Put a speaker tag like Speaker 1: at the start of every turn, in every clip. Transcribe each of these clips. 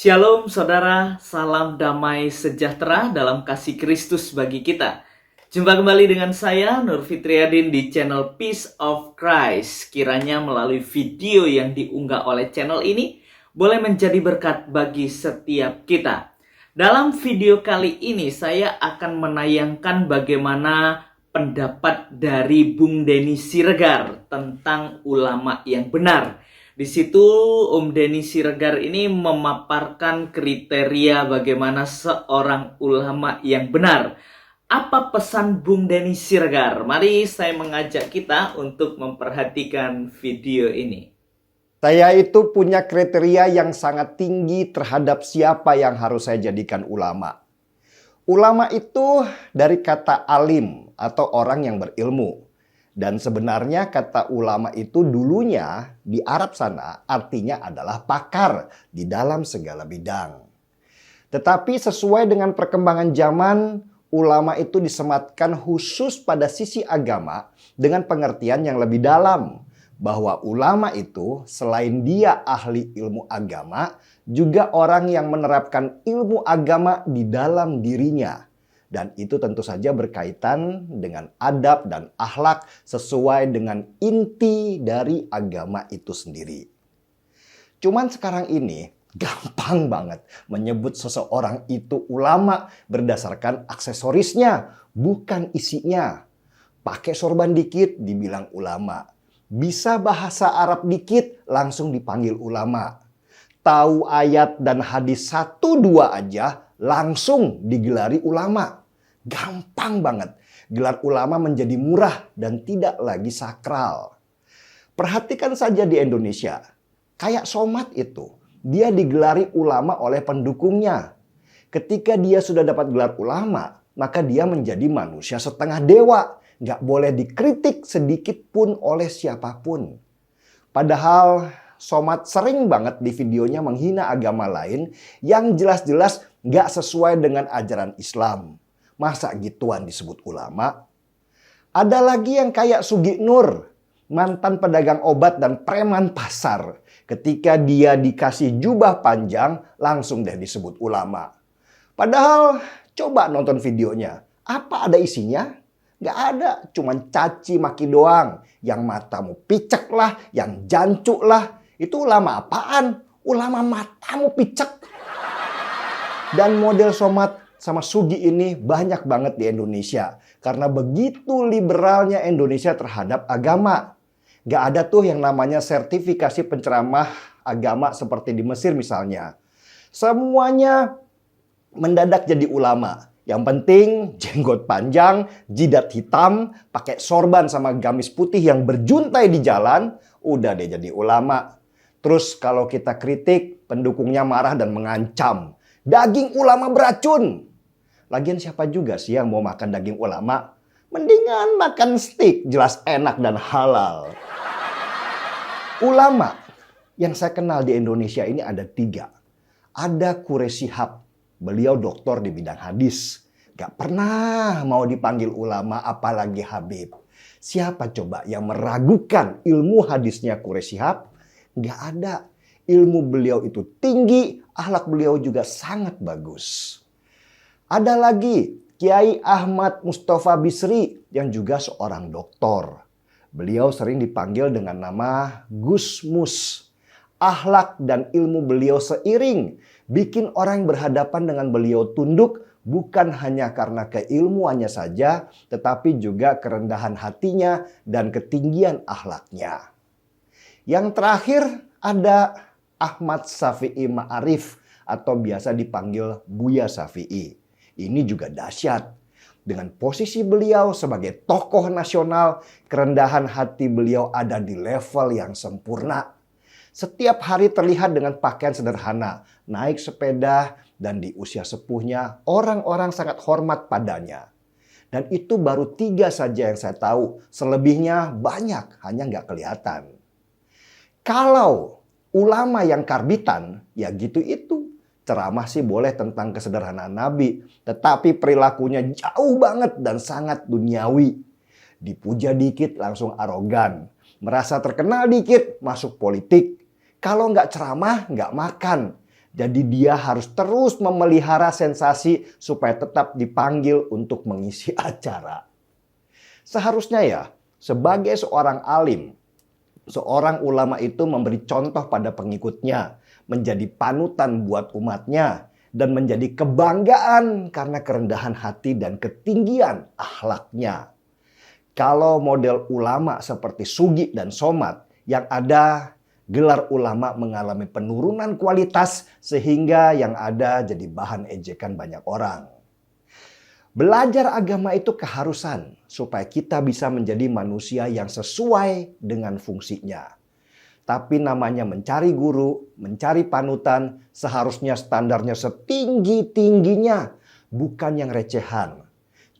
Speaker 1: Shalom saudara, salam damai sejahtera dalam kasih Kristus bagi kita. Jumpa kembali dengan saya, Nur Fitriadin di channel Peace of Christ. Kiranya melalui video yang diunggah oleh channel ini, boleh menjadi berkat bagi setiap kita. Dalam video kali ini, saya akan menayangkan bagaimana pendapat dari Bung Denny Siregar tentang ulama yang benar. Di situ Om Denny Siregar ini memaparkan kriteria bagaimana seorang ulama yang benar. Apa pesan Bung Denny Siregar? Mari saya mengajak kita untuk memperhatikan video ini.
Speaker 2: Saya itu punya kriteria yang sangat tinggi terhadap siapa yang harus saya jadikan ulama. Ulama itu dari kata alim atau orang yang berilmu. Dan sebenarnya kata ulama itu dulunya di Arab sana artinya adalah pakar di dalam segala bidang. Tetapi sesuai dengan perkembangan zaman, ulama itu disematkan khusus pada sisi agama dengan pengertian yang lebih dalam. Bahwa ulama itu selain dia ahli ilmu agama, juga orang yang menerapkan ilmu agama di dalam dirinya. Dan itu tentu saja berkaitan dengan adab dan akhlak sesuai dengan inti dari agama itu sendiri. Cuman sekarang ini gampang banget menyebut seseorang itu ulama berdasarkan aksesorisnya, bukan isinya. Pakai sorban dikit dibilang ulama. Bisa bahasa Arab dikit langsung dipanggil ulama. Tahu ayat dan hadis 1-2 aja langsung digelari ulama. Gampang banget. Gelar ulama menjadi murah dan tidak lagi sakral. Perhatikan saja di Indonesia. Kayak Somad itu. Dia digelari ulama oleh pendukungnya. Ketika dia sudah dapat gelar ulama, maka dia menjadi manusia setengah dewa. Gak boleh dikritik sedikit pun oleh siapapun. Padahal Somad sering banget di videonya menghina agama lain yang jelas-jelas gak sesuai dengan ajaran Islam. Masa gituan disebut ulama? Ada lagi yang kayak Sugi Nur, mantan pedagang obat dan preman pasar. Ketika dia dikasih jubah panjang, langsung deh disebut ulama. Padahal coba nonton videonya. Apa ada isinya? Gak ada, cuman caci maki doang. Yang matamu picek lah, yang jancuk lah. Itu ulama apaan? Ulama matamu picek. Dan model Somad sama Sugi ini banyak banget di Indonesia. Karena begitu liberalnya Indonesia terhadap agama. Gak ada tuh yang namanya sertifikasi penceramah agama seperti di Mesir misalnya. Semuanya mendadak jadi ulama. Yang penting jenggot panjang, jidat hitam, pakai sorban sama gamis putih yang berjuntai di jalan, udah deh jadi ulama. Terus kalau kita kritik, pendukungnya marah dan mengancam. Daging ulama beracun. Lagian siapa juga sih yang mau makan daging ulama? Mendingan makan steak, jelas enak dan halal. Ulama yang saya kenal di Indonesia ini ada 3. Ada Quraish Shihab. Beliau doktor di bidang hadis. Gak pernah mau dipanggil ulama apalagi Habib. Siapa coba yang meragukan ilmu hadisnya Quraish Shihab? Gak ada. Ilmu beliau itu tinggi, akhlak beliau juga sangat bagus. Ada lagi Kiai Ahmad Mustafa Bisri yang juga seorang doktor. Beliau sering dipanggil dengan nama Gus Mus. Akhlak dan ilmu beliau seiring, bikin orang yang berhadapan dengan beliau tunduk bukan hanya karena keilmuannya saja, tetapi juga kerendahan hatinya dan ketinggian akhlaknya. Yang terakhir ada Ahmad Syafi'i Ma'arif atau biasa dipanggil Buya Syafi'i. Ini juga dahsyat. Dengan posisi beliau sebagai tokoh nasional, kerendahan hati beliau ada di level yang sempurna. Setiap hari terlihat dengan pakaian sederhana, naik sepeda, dan di usia sepuhnya orang-orang sangat hormat padanya. Dan itu baru 3 saja yang saya tahu, selebihnya banyak, hanya nggak kelihatan. Kalau ulama yang karbitan, ya gitu itu. Ceramah sih boleh tentang kesederhanaan Nabi, tetapi perilakunya jauh banget dan sangat duniawi. Dipuja dikit langsung arogan, merasa terkenal dikit masuk politik. Kalau nggak ceramah nggak makan. Jadi dia harus terus memelihara sensasi supaya tetap dipanggil untuk mengisi acara. Seharusnya ya, sebagai seorang alim, seorang ulama itu memberi contoh pada pengikutnya, menjadi panutan buat umatnya, dan menjadi kebanggaan karena kerendahan hati dan ketinggian akhlaknya. Kalau model ulama seperti Sugi dan Somad, yang ada gelar ulama mengalami penurunan kualitas sehingga yang ada jadi bahan ejekan banyak orang. Belajar agama itu keharusan supaya kita bisa menjadi manusia yang sesuai dengan fungsinya. Tapi namanya mencari guru, mencari panutan, seharusnya standarnya setinggi-tingginya, bukan yang recehan.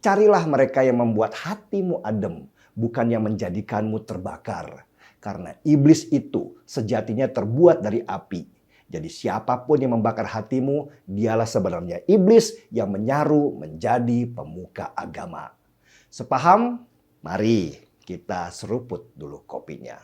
Speaker 2: Carilah mereka yang membuat hatimu adem, bukan yang menjadikanmu terbakar. Karena iblis itu sejatinya terbuat dari api. Jadi siapapun yang membakar hatimu, dialah sebenarnya iblis yang menyaru menjadi pemuka agama. Sepaham? Mari kita seruput dulu kopinya.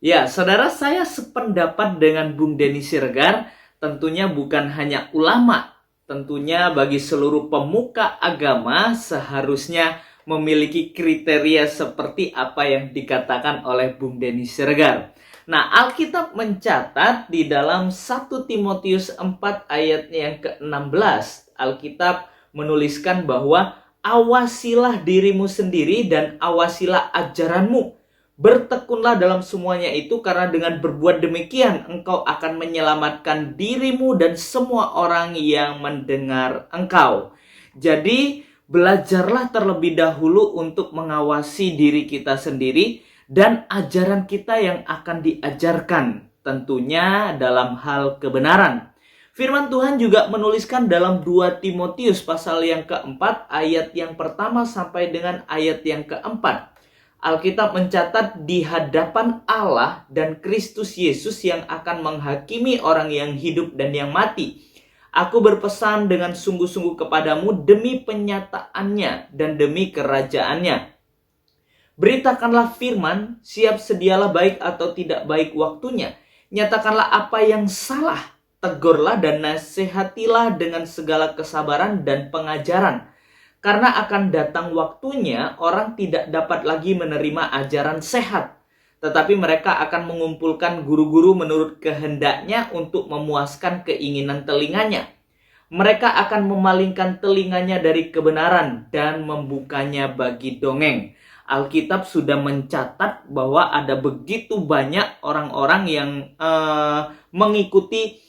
Speaker 1: Ya, saudara, saya sependapat dengan Bung Denny Siregar. Tentunya bukan hanya ulama, tentunya bagi seluruh pemuka agama seharusnya memiliki kriteria seperti apa yang dikatakan oleh Bung Denny Siregar. Nah, Alkitab mencatat di dalam 1 Timotius 4 ayat yang ke-16, Alkitab menuliskan bahwa awasilah dirimu sendiri dan awasilah ajaranmu. Bertekunlah dalam semuanya itu, karena dengan berbuat demikian engkau akan menyelamatkan dirimu dan semua orang yang mendengar engkau. Jadi belajarlah terlebih dahulu untuk mengawasi diri kita sendiri dan ajaran kita yang akan diajarkan, tentunya dalam hal kebenaran. Firman Tuhan juga menuliskan dalam 2 Timotius pasal yang keempat ayat yang pertama sampai dengan ayat yang keempat. Alkitab mencatat di hadapan Allah dan Kristus Yesus yang akan menghakimi orang yang hidup dan yang mati. Aku berpesan dengan sungguh-sungguh kepadamu demi penyataannya dan demi kerajaannya. Beritakanlah firman, siap sedialah baik atau tidak baik waktunya. Nyatakanlah apa yang salah, tegurlah dan nasihatilah dengan segala kesabaran dan pengajaran. Karena akan datang waktunya orang tidak dapat lagi menerima ajaran sehat. Tetapi mereka akan mengumpulkan guru-guru menurut kehendaknya untuk memuaskan keinginan telinganya. Mereka akan memalingkan telinganya dari kebenaran dan membukanya bagi dongeng. Alkitab sudah mencatat bahwa ada begitu banyak orang-orang yang mengikuti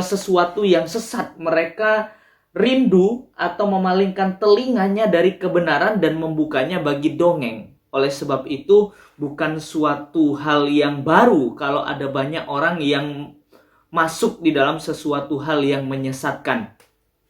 Speaker 1: sesuatu yang sesat. Mereka rindu atau memalingkan telinganya dari kebenaran dan membukanya bagi dongeng. Oleh sebab itu, bukan suatu hal yang baru kalau ada banyak orang yang masuk di dalam sesuatu hal yang menyesatkan.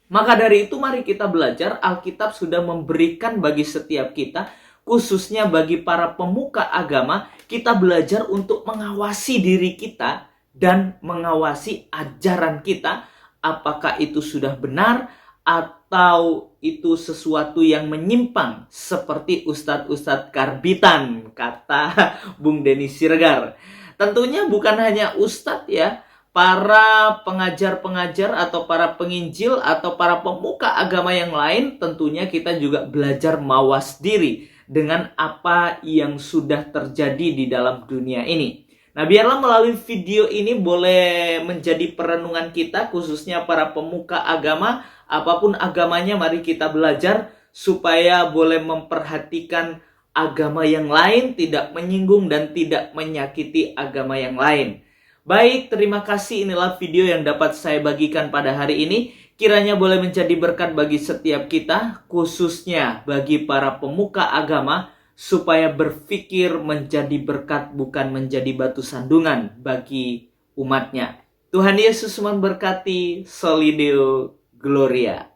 Speaker 1: Maka dari itu, mari kita belajar. Alkitab sudah memberikan bagi setiap kita, khususnya bagi para pemuka agama, kita belajar untuk mengawasi diri kita dan mengawasi ajaran kita. Apakah itu sudah benar atau itu sesuatu yang menyimpang seperti ustadz-ustadz karbitan, kata Bung Denny Siregar. Tentunya bukan hanya ustadz ya, para pengajar-pengajar atau para penginjil atau para pemuka agama yang lain, tentunya kita juga belajar mawas diri dengan apa yang sudah terjadi di dalam dunia ini. Nah, biarlah melalui video ini boleh menjadi perenungan kita, khususnya para pemuka agama, apapun agamanya, mari kita belajar supaya boleh memperhatikan agama yang lain, tidak menyinggung dan tidak menyakiti agama yang lain. Baik, terima kasih. Inilah video yang dapat saya bagikan pada hari ini. Kiranya boleh menjadi berkat bagi setiap kita, khususnya bagi para pemuka agama, supaya berpikir menjadi berkat bukan menjadi batu sandungan bagi umatnya. Tuhan Yesus memberkati. Solideo Gloria.